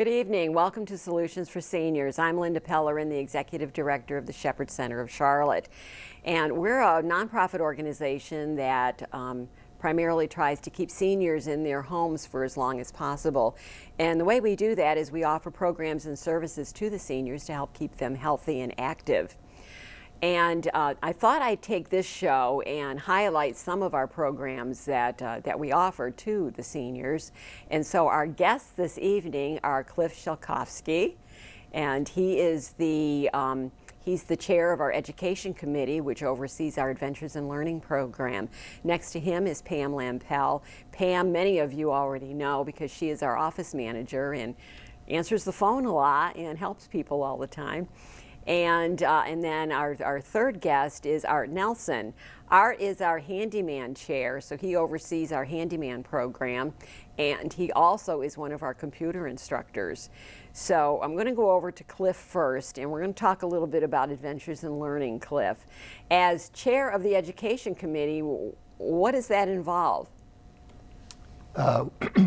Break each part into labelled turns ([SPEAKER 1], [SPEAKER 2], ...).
[SPEAKER 1] Good evening. Welcome to Solutions for Seniors. I'm Linda Pellerin, the Executive Director of the Shepherd Center of Charlotte. And we're a nonprofit organization that primarily tries to keep seniors in their homes for as long as possible. And the way we do that is we offer programs and services to the seniors to help keep them healthy and active. And I thought I'd take this show and highlight some of our programs that we offer to the seniors. And so our guests this evening are Cliff Shelkowski, and he is he's the chair of our education committee, which oversees our Adventures in Learning program. Next to him is Pam Lampell. Pam, many of you already know because she is our office manager and answers the phone a lot and helps people all the time. And then our third guest is Art Nelson. Art is our handyman chair, so he oversees our handyman program, and he also is one of our computer instructors. So I'm going to go over to Cliff first, and we're going to talk a little bit about Adventures in Learning. Cliff, as chair of the education committee, what does that involve?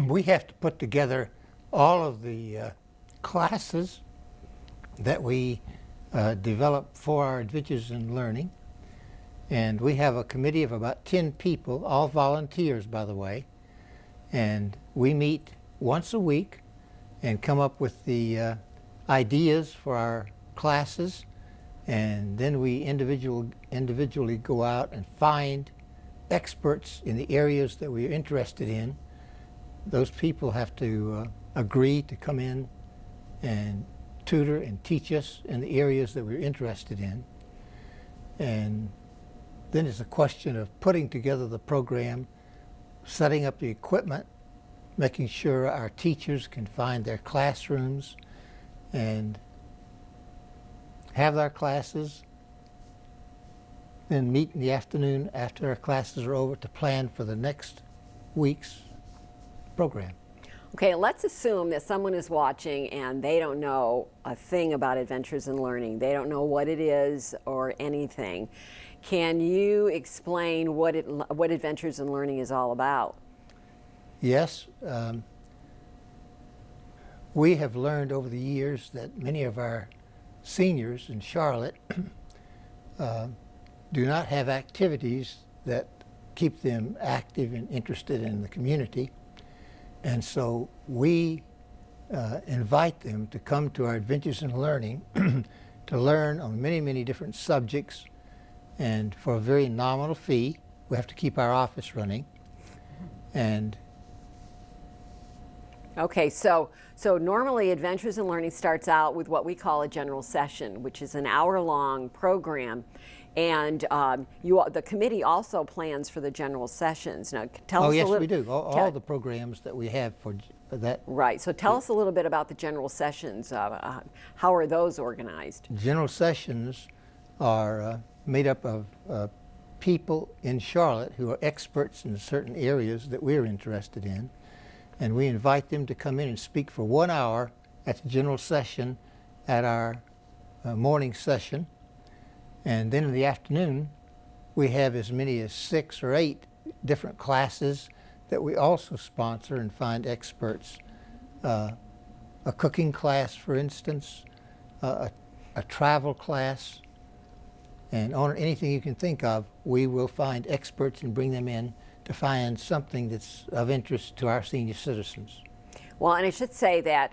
[SPEAKER 2] We have to put together all of the classes that we develop for our Adventures in Learning, and we have a committee of about 10 people, all volunteers by the way, and we meet once a week and come up with the ideas for our classes, and then we individually go out and find experts in the areas that we're interested in. Those people have to agree to come in and tutor and teach us in the areas that we're interested in. And then it's a question of putting together the program, setting up the equipment, making sure our teachers can find their classrooms and have our classes, then meet in the afternoon after our classes are over to plan for the next week's program.
[SPEAKER 1] Okay, let's assume that someone is watching and they don't know a thing about Adventures in Learning. They don't know what it is or anything. Can you explain what Adventures in Learning is all about?
[SPEAKER 2] Yes. We have learned over the years that many of our seniors in Charlotte do not have activities that keep them active and interested in the community. And so we invite them to come to our Adventures in Learning to learn on many, many different subjects, and for a very nominal fee. We have to keep our office running. And
[SPEAKER 1] okay, so normally Adventures in Learning starts out with what we call a general session, which is an hour-long program. And the committee also plans for the general sessions. Now, tell us a little.
[SPEAKER 2] Oh, yes, we do. All the programs that we have for that.
[SPEAKER 1] Right. So tell us a little bit about the general sessions. How are those organized?
[SPEAKER 2] General sessions are made up of people in Charlotte who are experts in certain areas that we're interested in, and we invite them to come in and speak for 1 hour at the general session at our morning session. And then in the afternoon, we have as many as 6 or 8 different classes that we also sponsor and find experts. A cooking class, for instance, a travel class, and on anything you can think of, we will find experts and bring them in to find something that's of interest to our senior citizens.
[SPEAKER 1] Well, and I should say that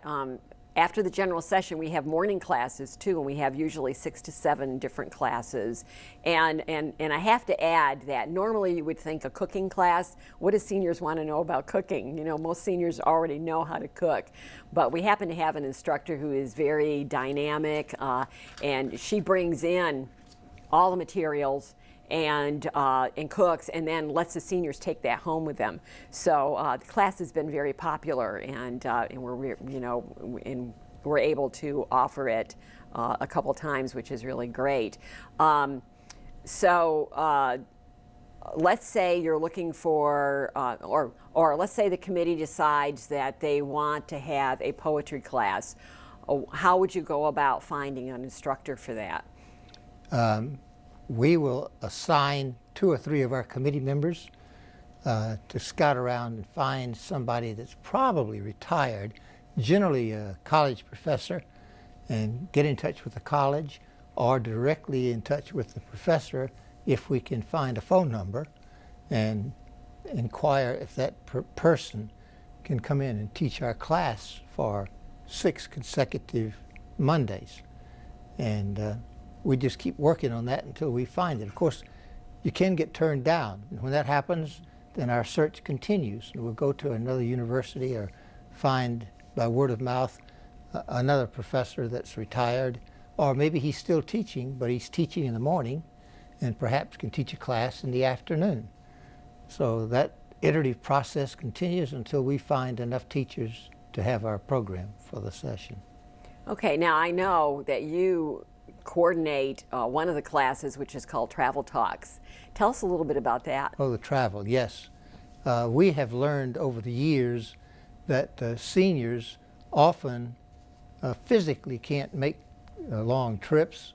[SPEAKER 1] after the general session, we have morning classes too, and we have usually 6 to 7 different classes. And I have to add that normally you would think a cooking class, what do seniors want to know about cooking? You know, most seniors already know how to cook. But we happen to have an instructor who is very dynamic, and she brings in all the materials and cooks, and then lets the seniors take that home with them. So the class has been very popular, and we're able to offer it a couple times, which is really great. Let's say you're looking for, or let's say the committee decides that they want to have a poetry class. How would you go about finding an instructor for that?
[SPEAKER 2] We will assign 2 or 3 of our committee members to scout around and find somebody that's probably retired generally a college professor, and get in touch with the college or directly in touch with the professor if we can find a phone number and inquire if that person can come in and teach our class for 6 consecutive Mondays. And we just keep working on that until we find it. Of course, you can get turned down. And when that happens, then our search continues. And we'll go to another university or find, by word of mouth, another professor that's retired. Or maybe he's still teaching, but he's teaching in the morning and perhaps can teach a class in the afternoon. So that iterative process continues until we find enough teachers to have our program for the session.
[SPEAKER 1] Okay, now I know that you coordinate one of the classes, which is called Travel Talks. Tell us a little bit about that.
[SPEAKER 2] Oh, the travel, yes. We have learned over the years that seniors often physically can't make long trips,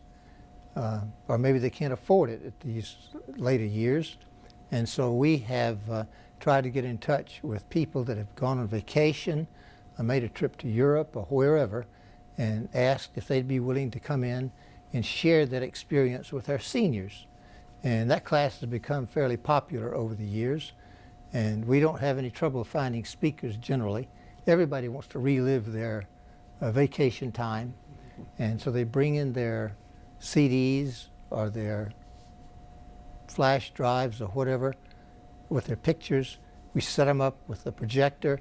[SPEAKER 2] or maybe they can't afford it at these later years. And so we have tried to get in touch with people that have gone on vacation, made a trip to Europe or wherever, and asked if they'd be willing to come in and share that experience with our seniors. And that class has become fairly popular over the years, and we don't have any trouble finding speakers generally. Everybody wants to relive their vacation time, and so they bring in their CDs or their flash drives or whatever with their pictures. We set them up with a projector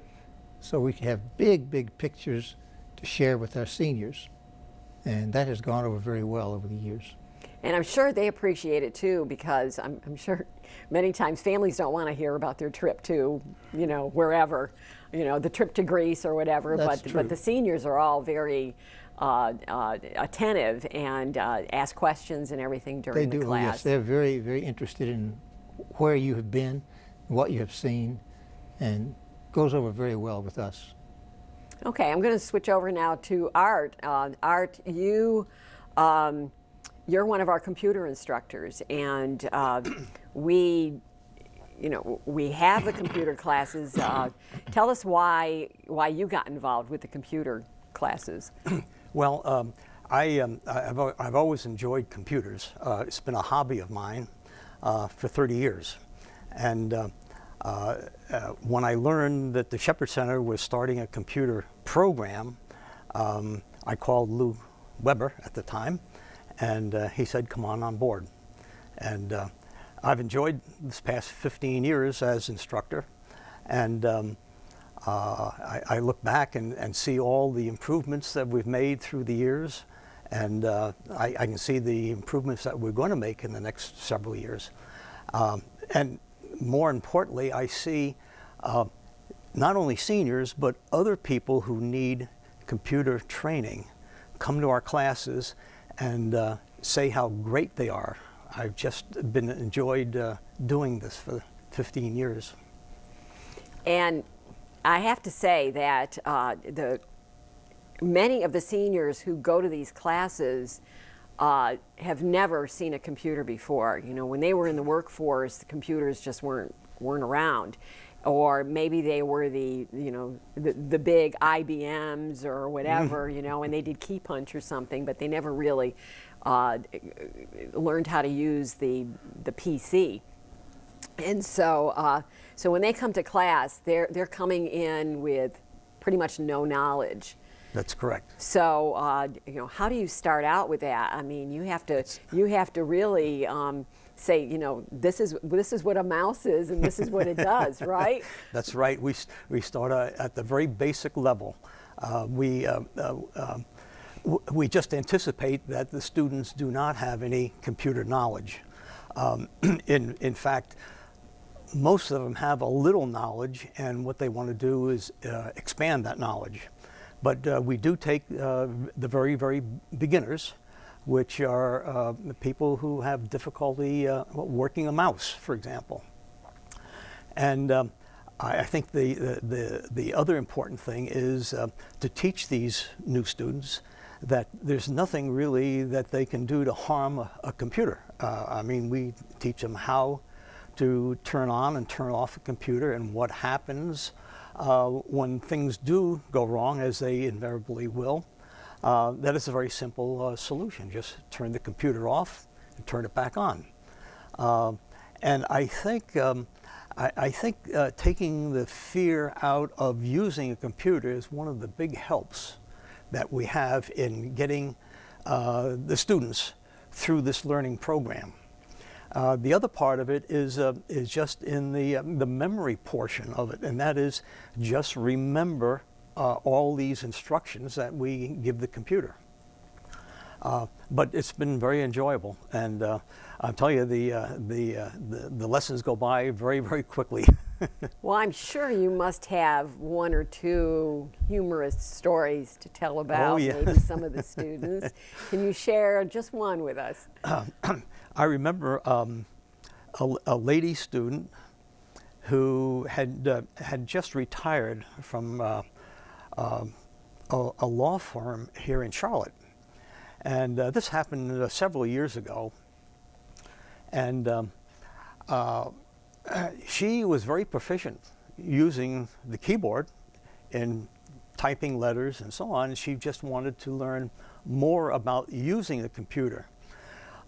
[SPEAKER 2] so we can have big pictures to share with our seniors. And that has gone over very well over the years.
[SPEAKER 1] And I'm sure they appreciate it too, because I'm sure many times families don't want to hear about their trip to, wherever, the trip to Greece or whatever.
[SPEAKER 2] That's true.
[SPEAKER 1] But the seniors are all very attentive and ask questions and everything during the class.
[SPEAKER 2] Yes. They're very interested in where you have been, what you have seen, and goes over very well with us.
[SPEAKER 1] Okay, I'm going to switch over now to Art. Art, you're one of our computer instructors, and we have the computer classes. Tell us why you got involved with the computer classes.
[SPEAKER 3] Well, I've always enjoyed computers. It's been a hobby of mine for 30 years, and when I learned that the Shepherd Center was starting a computer program, I called Lou Weber at the time, and he said, come on board. And I've enjoyed this past 15 years as instructor, and I look back and see all the improvements that we've made through the years, and I can see the improvements that we're going to make in the next several years. And more importantly, I see not only seniors, but other people who need computer training come to our classes and say how great they are. I've just been enjoyed doing this for 15 years.
[SPEAKER 1] And I have to say that many of the seniors who go to these classes have never seen a computer before. When they were in the workforce, the computers just weren't around, or maybe they were the big IBMs or whatever, and they did Key Punch or something, but they never really learned how to use the PC. And so when they come to class, they're coming in with pretty much no knowledge.
[SPEAKER 3] That's correct.
[SPEAKER 1] So, how do you start out with that? I mean, you have to really say, this is what a mouse is, and this is what it does, right?
[SPEAKER 3] That's right. We start at the very basic level. We just anticipate that the students do not have any computer knowledge. In fact, most of them have a little knowledge, and what they want to do is expand that knowledge. But we do take the very beginners, which are the people who have difficulty working a mouse, for example. And I think the other important thing is to teach these new students that there's nothing really that they can do to harm a computer. I mean, we teach them how to turn on and turn off a computer and what happens when things do go wrong, as they invariably will, that is a very simple solution. Just turn the computer off and turn it back on. And I think taking the fear out of using a computer is one of the big helps that we have in getting the students through this learning program. The other part of it is just in the memory portion of it, and that is just remember all these instructions that we give the computer. But it's been very enjoyable, and I'll tell you, the lessons go by very, very quickly.
[SPEAKER 1] Well, I'm sure you must have one or two humorous stories to tell about
[SPEAKER 3] Oh, yeah.
[SPEAKER 1] maybe some of the students. Can you share just one with us?
[SPEAKER 3] I remember a lady student who had just retired from a law firm here in Charlotte, and this happened several years ago. And she was very proficient using the keyboard in typing letters and so on. She just wanted to learn more about using a computer.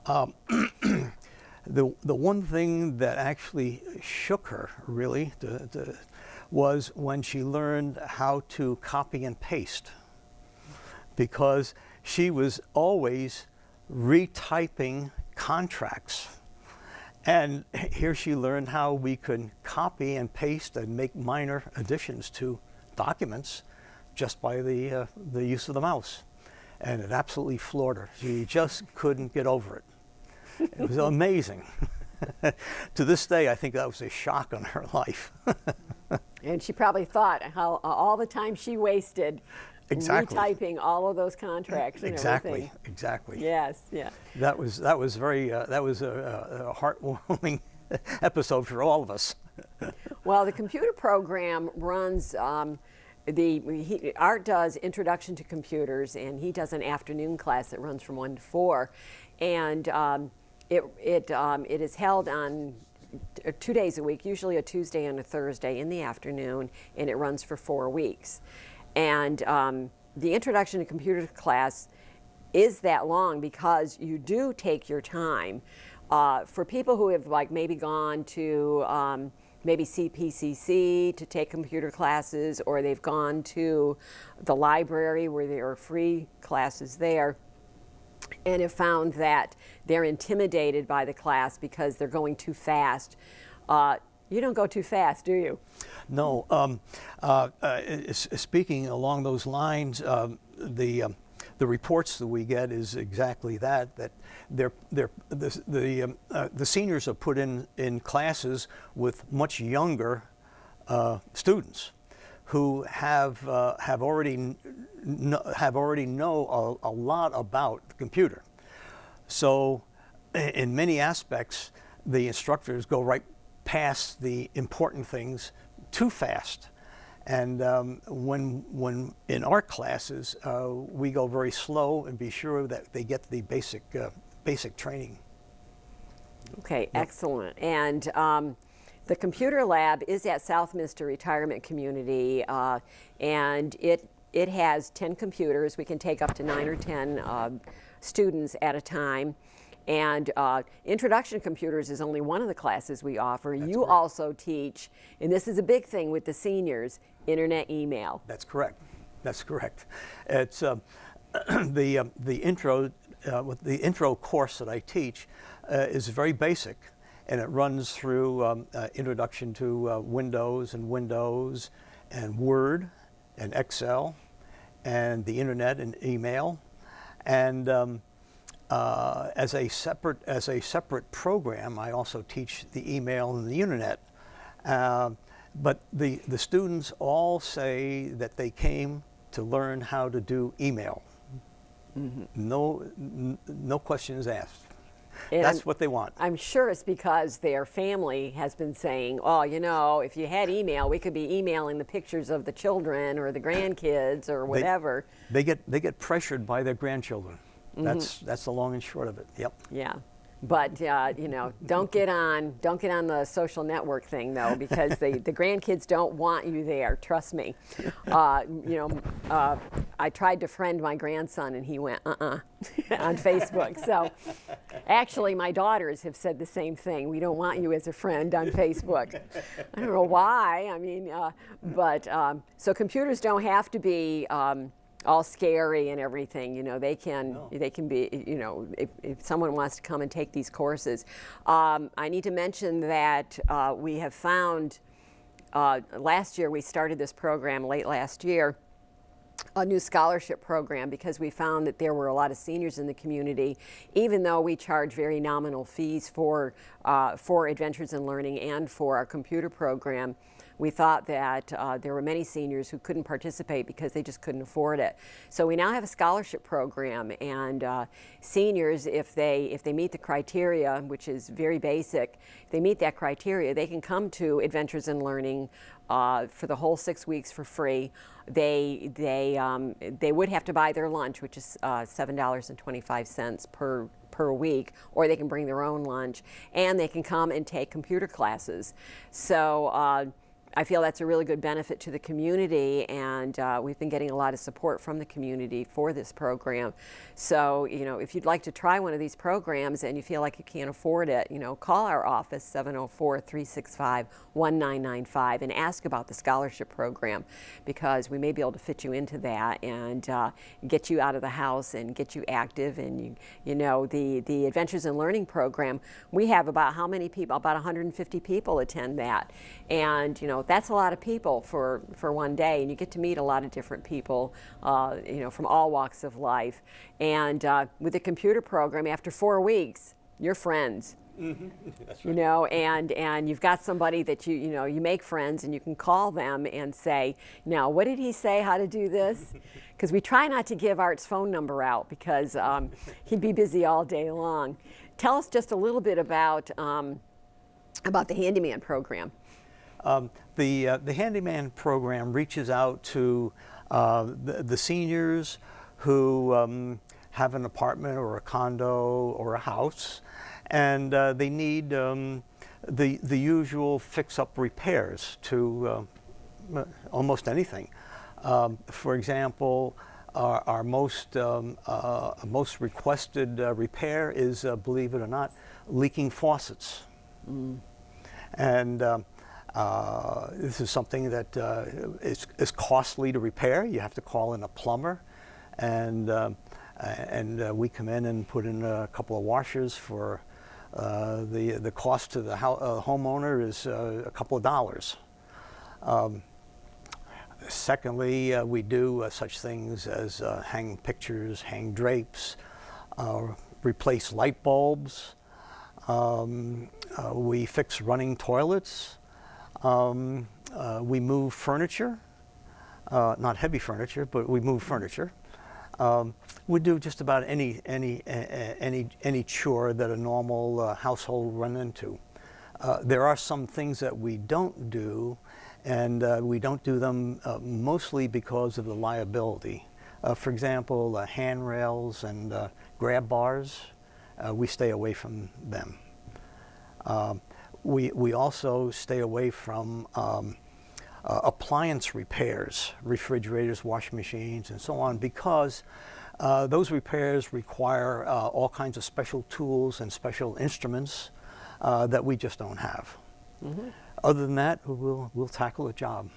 [SPEAKER 3] The one thing that actually shook her, really, was when she learned how to copy and paste, because she was always retyping contracts. And here she learned how we could copy and paste and make minor additions to documents just by the use of the mouse. And it absolutely floored her. She just couldn't get over it. It was amazing. To this day, I think that was a shock on her life.
[SPEAKER 1] And she probably thought how all the time she wasted
[SPEAKER 3] Exactly.
[SPEAKER 1] retyping all of those contracts and everything.
[SPEAKER 3] Exactly.
[SPEAKER 1] Yes, yeah.
[SPEAKER 3] That was very that was a heartwarming episode for all of us.
[SPEAKER 1] Well, the computer program runs, Art does Introduction to Computers, and he does an afternoon class that runs from 1 to 4. And it is held on 2 days a week, usually a Tuesday and a Thursday in the afternoon, and it runs for 4 weeks. And the Introduction to Computers class is that long because you do take your time. For people who have maybe gone to maybe CPCC to take computer classes, or they've gone to the library where there are free classes there, and have found that they're intimidated by the class because they're going too fast. You don't go too fast, do you?
[SPEAKER 3] No. Speaking along those lines, the reports that we get is exactly that. That the seniors are put in classes with much younger students who have already know a lot about the computer. So, in many aspects, the instructors go right past the important things too fast. And when in our classes, we go very slow and be sure that they get the basic training.
[SPEAKER 1] Okay, yep. Excellent. And the computer lab is at Southminster Retirement Community, and it has 10 computers. We can take up to 9 or 10 students at a time. And Introduction to Computers is only one of the classes we offer.
[SPEAKER 3] That's
[SPEAKER 1] you
[SPEAKER 3] correct.
[SPEAKER 1] Also teach, and this is a big thing with the seniors, internet email.
[SPEAKER 3] That's correct. That's correct. It's the intro course that I teach is very basic, and it runs through introduction to Windows and Word and Excel and the internet and email, and as a separate program, I also teach the email and the internet. But the students all say that they came to learn how to do email. Mm-hmm. No questions asked. And that's what they want.
[SPEAKER 1] I'm sure it's because their family has been saying, oh, you know, if you had email, we could be emailing the pictures of the children or the grandkids or whatever.
[SPEAKER 3] They get pressured by their grandchildren. Mm-hmm. That's the long and short of it. Yep.
[SPEAKER 1] Yeah. But you know, don't get on the social network thing though, because the grandkids don't want you there. Trust me. You know, I tried to friend my grandson, and he went on Facebook. So actually, my daughters have said the same thing. We don't want you as a friend on Facebook. I don't know why. I mean, so computers don't have to be all scary and everything. You know, they can be, you know, if someone wants to come and take these courses. I need to mention that we have found, last year we started this program late last year, a new scholarship program, because we found that there were a lot of seniors in the community. Even though we charge very nominal fees for Adventures in Learning and for our computer program, we thought that there were many seniors who couldn't participate because they just couldn't afford it. So we now have a scholarship program, and seniors, if they meet the criteria, which is very basic, if they meet that criteria, they can come to Adventures in Learning for the whole 6 weeks for free. They would have to buy their lunch, which is $7.25 per week, or they can bring their own lunch, and they can come and take computer classes. So I feel that's a really good benefit to the community, and we've been getting a lot of support from the community for this program. So, you know, if you'd like to try one of these programs and you feel like you can't afford it, you know, call our office, 704-365-1995, and ask about the scholarship program, because we may be able to fit you into that and get you out of the house and get you active. And you know, the Adventures in Learning program, we have about how many people? About 150 people attend that, and you know, that's a lot of people for one day, and you get to meet a lot of different people, you know, from all walks of life. And with the computer program, after 4 weeks, you're friends. Mm-hmm. That's right. You know, and you've got somebody that you know, you make friends, and you can call them and say, now, what did he say, how to do this? Because we try not to give Art's phone number out, because he'd be busy all day long. Tell us just a little bit about the Handyman program.
[SPEAKER 3] The Handyman program reaches out to the seniors who have an apartment or a condo or a house, and they need the usual fix-up repairs to almost anything. For example, our most requested repair is, believe it or not, leaking faucets. Mm. And this is something that is costly to repair. You have to call in a plumber, and we come in and put in a couple of washers for the cost to the homeowner is a couple of dollars. Secondly, we do such things as hang pictures, hang drapes, replace light bulbs. We fix running toilets. We move furniture, not heavy furniture, but we move furniture. We do just about any chore that a normal household run into. There are some things that we don't do, and we don't do them mostly because of the liability. For example, handrails and grab bars, we stay away from them. We also stay away from appliance repairs, refrigerators, washing machines, and so on, because those repairs require all kinds of special tools and special instruments that we just don't have. Mm-hmm. Other than that, we'll tackle the job.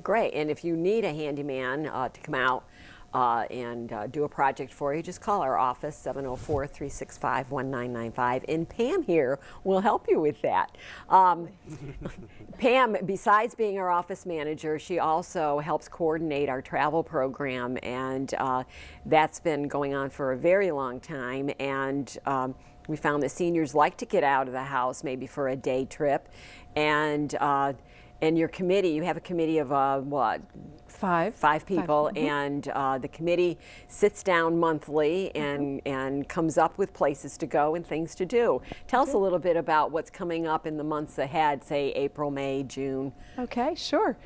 [SPEAKER 1] Great. And if you need a handyman to come out and do a project for you, just call our office, 704-365-1995, and Pam here will help you with that. Pam, besides being our office manager, she also helps coordinate our travel program, and that's been going on for a very long time. And we found that seniors like to get out of the house, maybe for a day trip, and your committee, you have a committee of what? Five people, and the committee sits down monthly and comes up with places to go and things to do. Tell us a little bit about what's coming up in the months ahead, say April, May, June.
[SPEAKER 4] Okay, sure.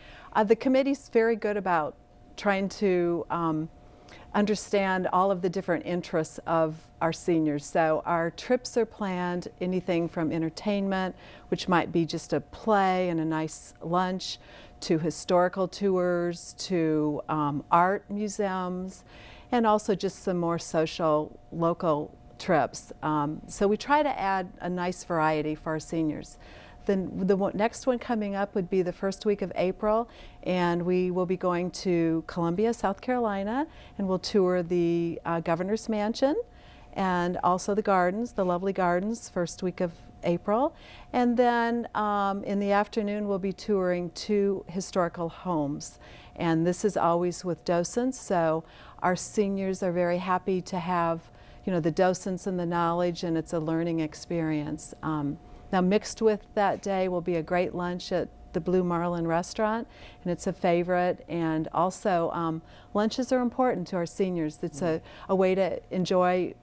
[SPEAKER 4] The committee's very good about trying to understand all of the different interests of our seniors. So our trips are planned anything from entertainment, which might be just a play and a nice lunch, to historical tours, to art museums, and also just some more social local trips. So we try to add a nice variety for our seniors. Then the next one coming up would be the first week of April, and we will be going to Columbia, South Carolina, and we'll tour the Governor's Mansion and also the gardens, the lovely gardens, first week of April. And then in the afternoon we'll be touring 2 historical homes, and this is always with docents, so our seniors are very happy to have, you know, the docents and the knowledge, and it's a learning experience. Now mixed with that day will be a great lunch at the Blue Marlin restaurant, and it's a favorite. And also lunches are important to our seniors. It's a way to enjoy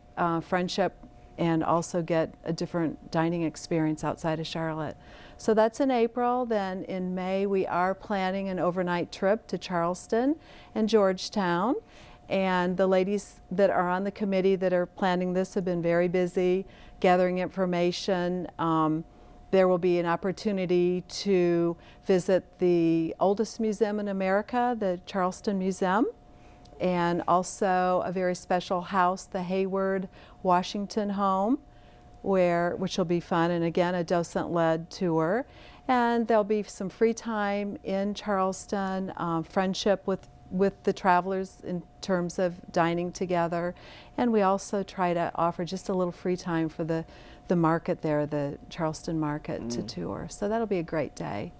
[SPEAKER 4] friendship and also get a different dining experience outside of Charlotte. So that's in April. Then in May we are planning an overnight trip to Charleston and Georgetown. And the ladies that are on the committee that are planning this have been very busy gathering information. There will be an opportunity to visit the oldest museum in America, the Charleston Museum, and also a very special house, the Hayward Washington Home, which will be fun, and again a docent-led tour. And there'll be some free time in Charleston, friendship with the travelers in terms of dining together, and we also try to offer just a little free time for the market there, the Charleston market, to tour. So that'll be a great day.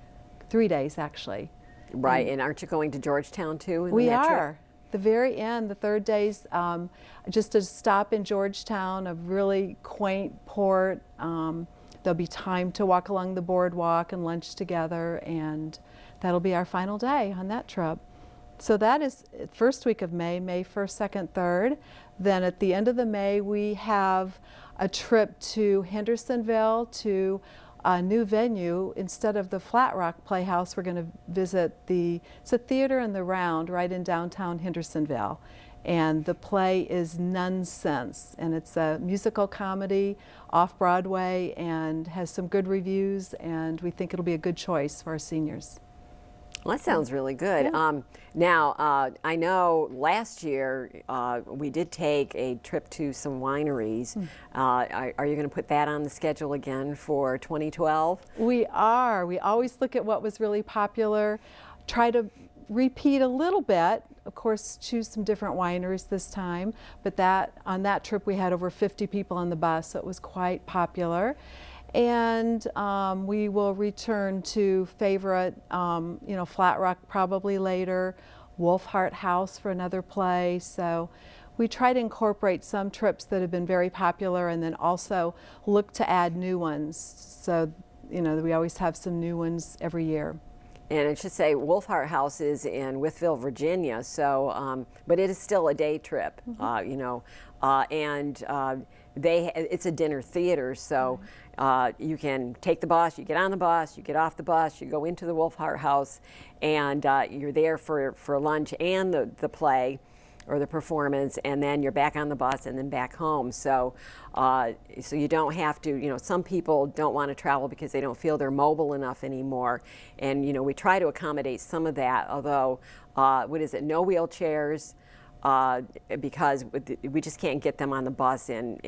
[SPEAKER 4] 3 days actually.
[SPEAKER 1] Right, and aren't you going to Georgetown too?
[SPEAKER 4] We are. The very end, the 3rd day's just a stop in Georgetown, a really quaint port. There'll be time to walk along the boardwalk and lunch together, and that'll be our final day on that trip. So that is first week of May, May 1st, 2nd, 3rd. Then at the end of the May, we have a trip to Hendersonville to a new venue. Instead of the Flat Rock Playhouse, we're going to visit it's a theater in the Round right in downtown Hendersonville. And the play is Nonsense, and it's a musical comedy off Broadway and has some good reviews, and we think it'll be a good choice for our seniors.
[SPEAKER 1] Well, that sounds really good.
[SPEAKER 4] Yeah.
[SPEAKER 1] Now, I know last year we did take a trip to some wineries. Are you going to put that on the schedule again for 2012? We
[SPEAKER 4] are. We always look at what was really popular, try to repeat a little bit. Of course, choose some different wineries this time. But on that trip we had over 50 people on the bus, so it was quite popular. And we will return to favorite, Flat Rock probably later, Wolfhart House for another play. So we try to incorporate some trips that have been very popular and then also look to add new ones. So, we always have some new ones every year.
[SPEAKER 1] And I should say Wolfhart House is in Wytheville, Virginia, so, but it is still a day trip, it's a dinner theater, so you can take the bus, you get on the bus, you get off the bus, you go into the Wolfhart House, and you're there for lunch and the play or the performance, and then you're back on the bus and then back home. So so you don't have to, some people don't want to travel because they don't feel they're mobile enough anymore. And, we try to accommodate some of that, although, no wheelchairs, because we just can't get them on the bus and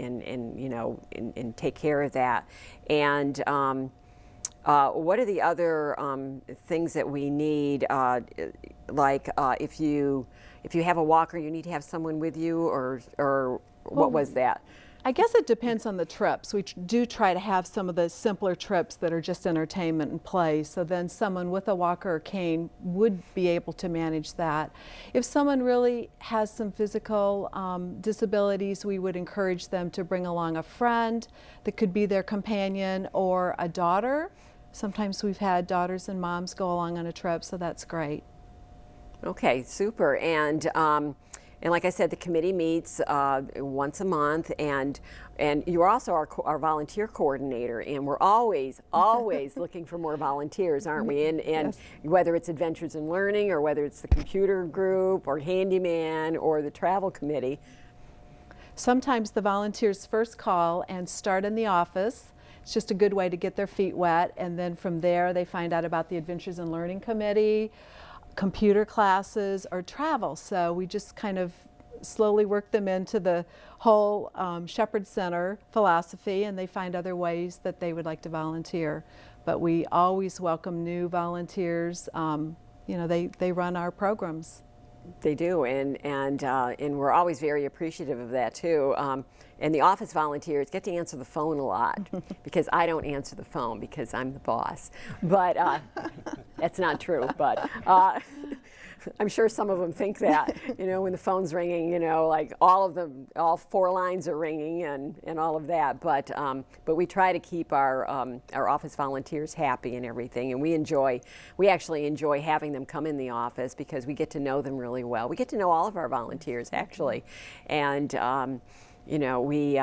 [SPEAKER 1] take care of that. And what are the other things that we need, if you have a walker, you need to have someone with you, or what was that?
[SPEAKER 4] I guess it depends on the trips. We do try to have some of the simpler trips that are just entertainment and play, so then someone with a walker or cane would be able to manage that. If someone really has some physical disabilities, we would encourage them to bring along a friend that could be their companion or a daughter. Sometimes we've had daughters and moms go along on a trip, so that's great.
[SPEAKER 1] Okay, super. And and like I said, the committee meets once a month, and you're also our volunteer coordinator, and we're always looking for more volunteers, aren't we? And
[SPEAKER 4] Yes.
[SPEAKER 1] whether it's Adventures in Learning, or whether it's the computer group, or handyman, or the travel committee.
[SPEAKER 4] Sometimes the volunteers first call and start in the office. It's just a good way to get their feet wet, and then from there they find out about the Adventures in Learning Committee, computer classes, or travel. So we just kind of slowly work them into the whole Shepherd Center philosophy, and they find other ways that they would like to volunteer. But we always welcome new volunteers. You know, they run our programs.
[SPEAKER 1] They do, and we're always very appreciative of that too. And the office volunteers get to answer the phone a lot because I don't answer the phone because I'm the boss. But that's not true. But I'm sure some of them think that, you know, when the phone's ringing, you know, like all 4 lines are ringing and all of that. But we try to keep our office volunteers happy and everything, and we actually enjoy having them come in the office because we get to know them really well. We get to know all of our volunteers actually, and you know, we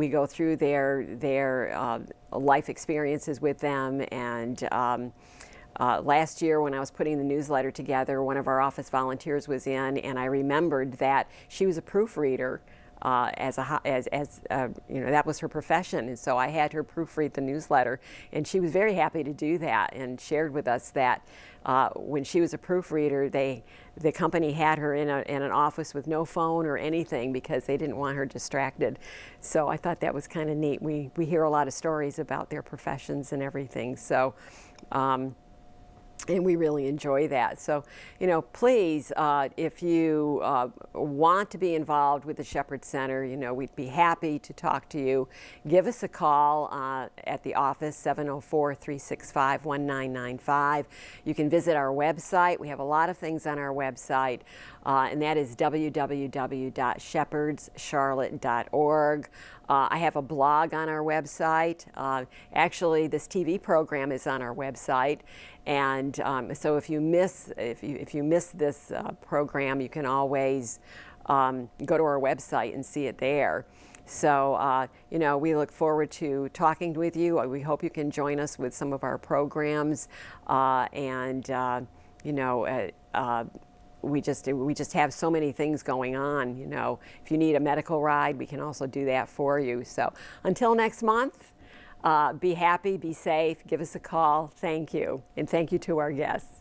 [SPEAKER 1] go through their life experiences with them, and last year when I was putting the newsletter together, one of our office volunteers was in, and I remembered that she was a proofreader. You know, that was her profession, and so I had her proofread the newsletter, and she was very happy to do that, and shared with us that when she was a proofreader, the company had her in an office with no phone or anything because they didn't want her distracted. So I thought that was kind of neat. We hear a lot of stories about their professions and everything. So. And we really enjoy that. So, you know, please, if you want to be involved with the Shepherd Center, you know, we'd be happy to talk to you. Give us a call at the office, 704-365-1995. You can visit our website. We have a lot of things on our website, and that is www.shepherdscharlotte.org. I have a blog on our website. Actually, this TV program is on our website, and so if you miss this program, you can always go to our website and see it there. So you know, we look forward to talking with you. We hope you can join us with some of our programs, and you know. We just have so many things going on, you know. If you need a medical ride, we can also do that for you. So until next month, be happy, be safe, give us a call. Thank you. And thank you to our guests.